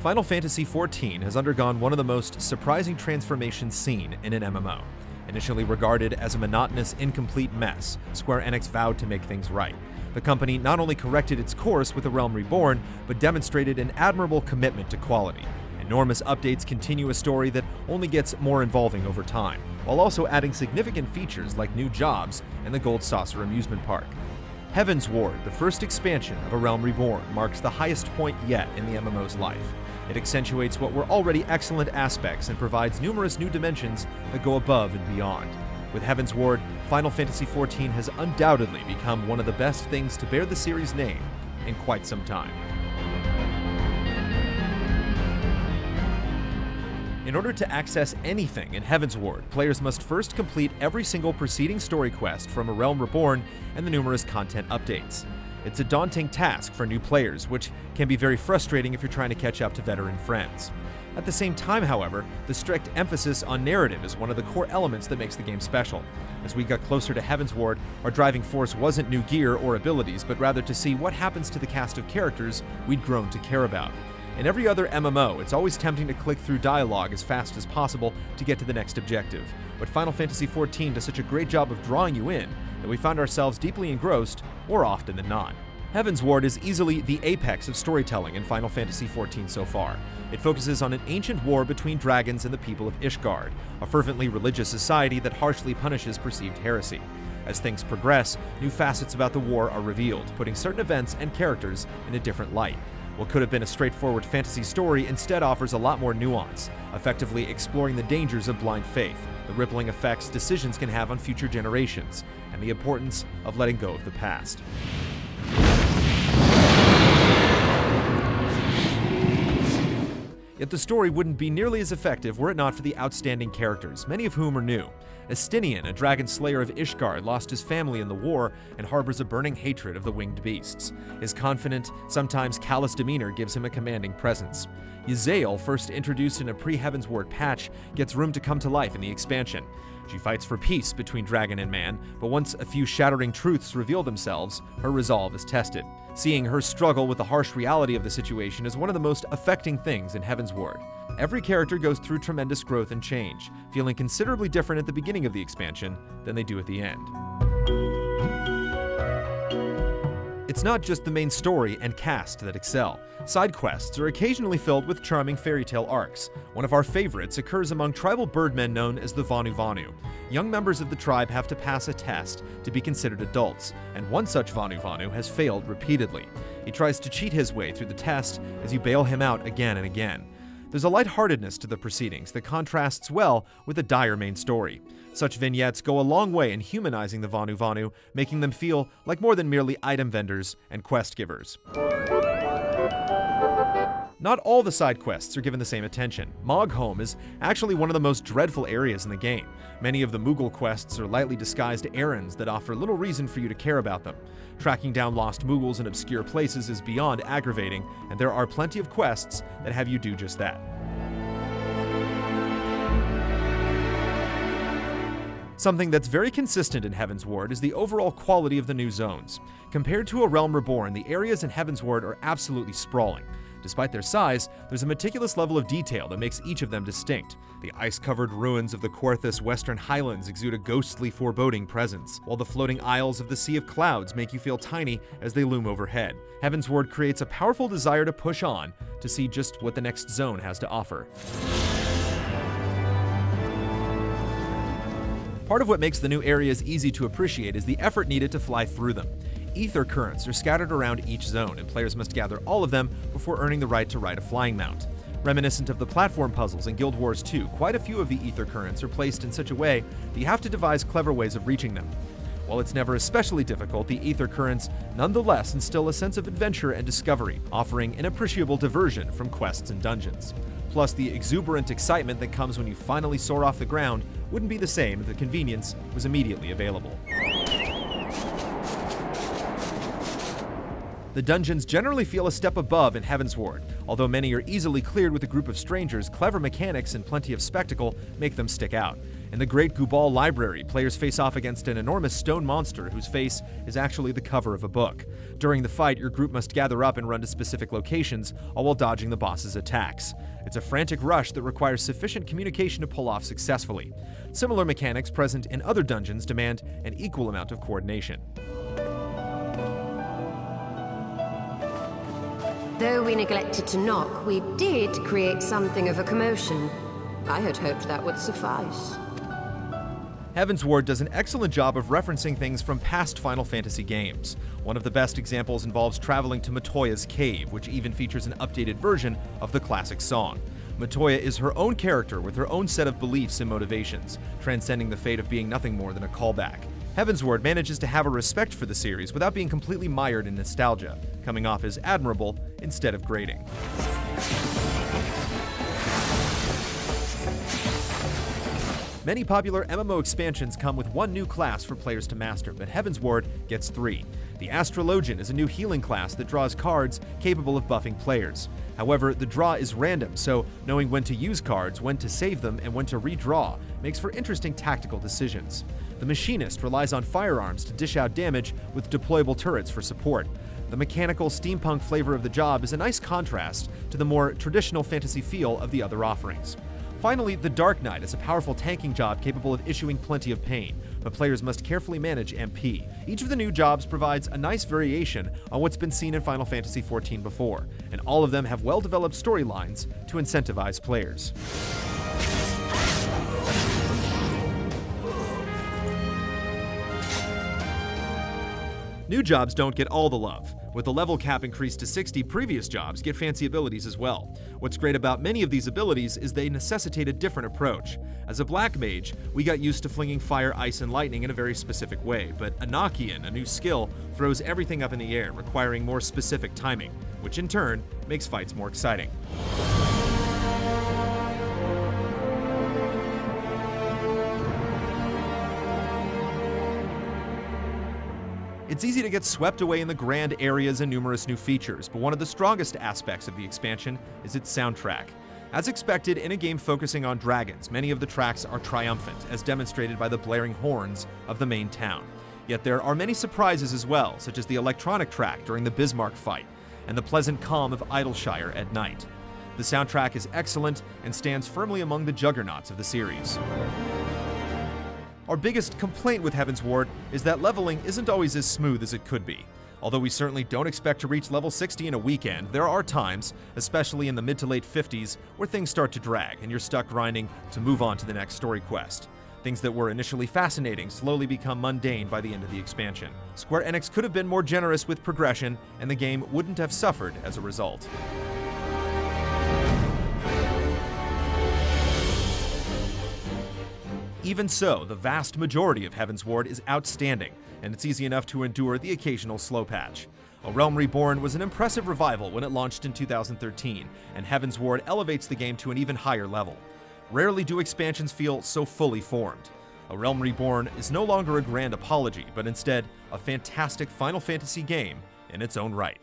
Final Fantasy XIV has undergone one of the most surprising transformations seen in an MMO. Initially regarded as a monotonous, incomplete mess, Square Enix vowed to make things right. The company not only corrected its course with A Realm Reborn, but demonstrated an admirable commitment to quality. Enormous updates continue a story that only gets more involving over time, while also adding significant features like new jobs and the Gold Saucer amusement park. Heavensward, the first expansion of A Realm Reborn, marks the highest point yet in the MMO's life. It accentuates what were already excellent aspects and provides numerous new dimensions that go above and beyond. With Heavensward, Final Fantasy XIV has undoubtedly become one of the best things to bear the series' name in quite some time. In order to access anything in Heavensward, players must first complete every single preceding story quest from A Realm Reborn and the numerous content updates. It's a daunting task for new players, which can be very frustrating if you're trying to catch up to veteran friends. At the same time, however, the strict emphasis on narrative is one of the core elements that makes the game special. As we got closer to Heavensward, our driving force wasn't new gear or abilities, but rather to see what happens to the cast of characters we'd grown to care about. In every other MMO, it's always tempting to click through dialogue as fast as possible to get to the next objective. But Final Fantasy XIV does such a great job of drawing you in that we found ourselves deeply engrossed more often than not. Heavensward is easily the apex of storytelling in Final Fantasy XIV so far. It focuses on an ancient war between dragons and the people of Ishgard, a fervently religious society that harshly punishes perceived heresy. As things progress, new facets about the war are revealed, putting certain events and characters in a different light. What could have been a straightforward fantasy story instead offers a lot more nuance, effectively exploring the dangers of blind faith, the rippling effects decisions can have on future generations, and the importance of letting go of the past. Yet the story wouldn't be nearly as effective were it not for the outstanding characters, many of whom are new. Estinian, a dragon slayer of Ishgard, lost his family in the war and harbors a burning hatred of the winged beasts. His confident, sometimes callous demeanor gives him a commanding presence. Yzael, first introduced in a pre-Heavensward patch, gets room to come to life in the expansion. She fights for peace between dragon and man, but once a few shattering truths reveal themselves, her resolve is tested. Seeing her struggle with the harsh reality of the situation is one of the most affecting things in Heavensward. Every character goes through tremendous growth and change, feeling considerably different at the beginning of the expansion than they do at the end. It's not just the main story and cast that excel. Side quests are occasionally filled with charming fairy tale arcs. One of our favorites occurs among tribal birdmen known as the Vanu Vanu. Young members of the tribe have to pass a test to be considered adults, and one such Vanu Vanu has failed repeatedly. He tries to cheat his way through the test as you bail him out again and again. There's a lightheartedness to the proceedings that contrasts well with the dire main story. Such vignettes go a long way in humanizing the Vanu Vanu, making them feel like more than merely item vendors and quest givers. Not all the side quests are given the same attention. Mogholm is actually one of the most dreadful areas in the game. Many of the Moogle quests are lightly disguised errands that offer little reason for you to care about them. Tracking down lost Moogles in obscure places is beyond aggravating, and there are plenty of quests that have you do just that. Something that's very consistent in Heavensward is the overall quality of the new zones. Compared to A Realm Reborn, the areas in Heavensward are absolutely sprawling. Despite their size, there's a meticulous level of detail that makes each of them distinct. The ice-covered ruins of the Quarthus Western Highlands exude a ghostly, foreboding presence, while the floating isles of the Sea of Clouds make you feel tiny as they loom overhead. Heavensward creates a powerful desire to push on to see just what the next zone has to offer. Part of what makes the new areas easy to appreciate is the effort needed to fly through them. Ether currents are scattered around each zone, and players must gather all of them before earning the right to ride a flying mount. Reminiscent of the platform puzzles in Guild Wars 2, quite a few of the ether currents are placed in such a way that you have to devise clever ways of reaching them. While it's never especially difficult, the ether currents nonetheless instill a sense of adventure and discovery, offering an appreciable diversion from quests and dungeons. Plus, the exuberant excitement that comes when you finally soar off the ground wouldn't be the same if the convenience was immediately available. The dungeons generally feel a step above in Heavensward. Although many are easily cleared with a group of strangers, clever mechanics and plenty of spectacle make them stick out. In the Great Gubal Library, players face off against an enormous stone monster whose face is actually the cover of a book. During the fight, your group must gather up and run to specific locations, all while dodging the boss's attacks. It's a frantic rush that requires sufficient communication to pull off successfully. Similar mechanics present in other dungeons demand an equal amount of coordination. Though we neglected to knock, we did create something of a commotion. I had hoped that would suffice. Heavensward does an excellent job of referencing things from past Final Fantasy games. One of the best examples involves traveling to Matoya's cave, which even features an updated version of the classic song. Matoya is her own character with her own set of beliefs and motivations, transcending the fate of being nothing more than a callback. Heavensward manages to have a respect for the series without being completely mired in nostalgia, coming off as admirable instead of grating. Many popular MMO expansions come with one new class for players to master, but Heavensward gets 3. The Astrologian is a new healing class that draws cards capable of buffing players. However, the draw is random, so knowing when to use cards, when to save them, and when to redraw makes for interesting tactical decisions. The Machinist relies on firearms to dish out damage with deployable turrets for support. The mechanical steampunk flavor of the job is a nice contrast to the more traditional fantasy feel of the other offerings. Finally, the Dark Knight is a powerful tanking job capable of issuing plenty of pain, but players must carefully manage MP. Each of the new jobs provides a nice variation on what's been seen in Final Fantasy XIV before, and all of them have well-developed storylines to incentivize players. New jobs don't get all the love. With the level cap increased to 60, previous jobs get fancy abilities as well. What's great about many of these abilities is they necessitate a different approach. As a black mage, we got used to flinging fire, ice, and lightning in a very specific way, but Anakian, a new skill, throws everything up in the air, requiring more specific timing, which in turn makes fights more exciting. It's easy to get swept away in the grand areas and numerous new features, but one of the strongest aspects of the expansion is its soundtrack. As expected, in a game focusing on dragons, many of the tracks are triumphant, as demonstrated by the blaring horns of the main town. Yet there are many surprises as well, such as the electronic track during the Bismarck fight, and the pleasant calm of Idleshire at night. The soundtrack is excellent and stands firmly among the juggernauts of the series. Our biggest complaint with Heavensward is that leveling isn't always as smooth as it could be. Although we certainly don't expect to reach level 60 in a weekend, there are times, especially in the mid to late 50s, where things start to drag and you're stuck grinding to move on to the next story quest. Things that were initially fascinating slowly become mundane by the end of the expansion. Square Enix could have been more generous with progression, and the game wouldn't have suffered as a result. Even so, the vast majority of Heavensward is outstanding, and it's easy enough to endure the occasional slow patch. A Realm Reborn was an impressive revival when it launched in 2013, and Heavensward elevates the game to an even higher level. Rarely do expansions feel so fully formed. A Realm Reborn is no longer a grand apology, but instead a fantastic Final Fantasy game in its own right.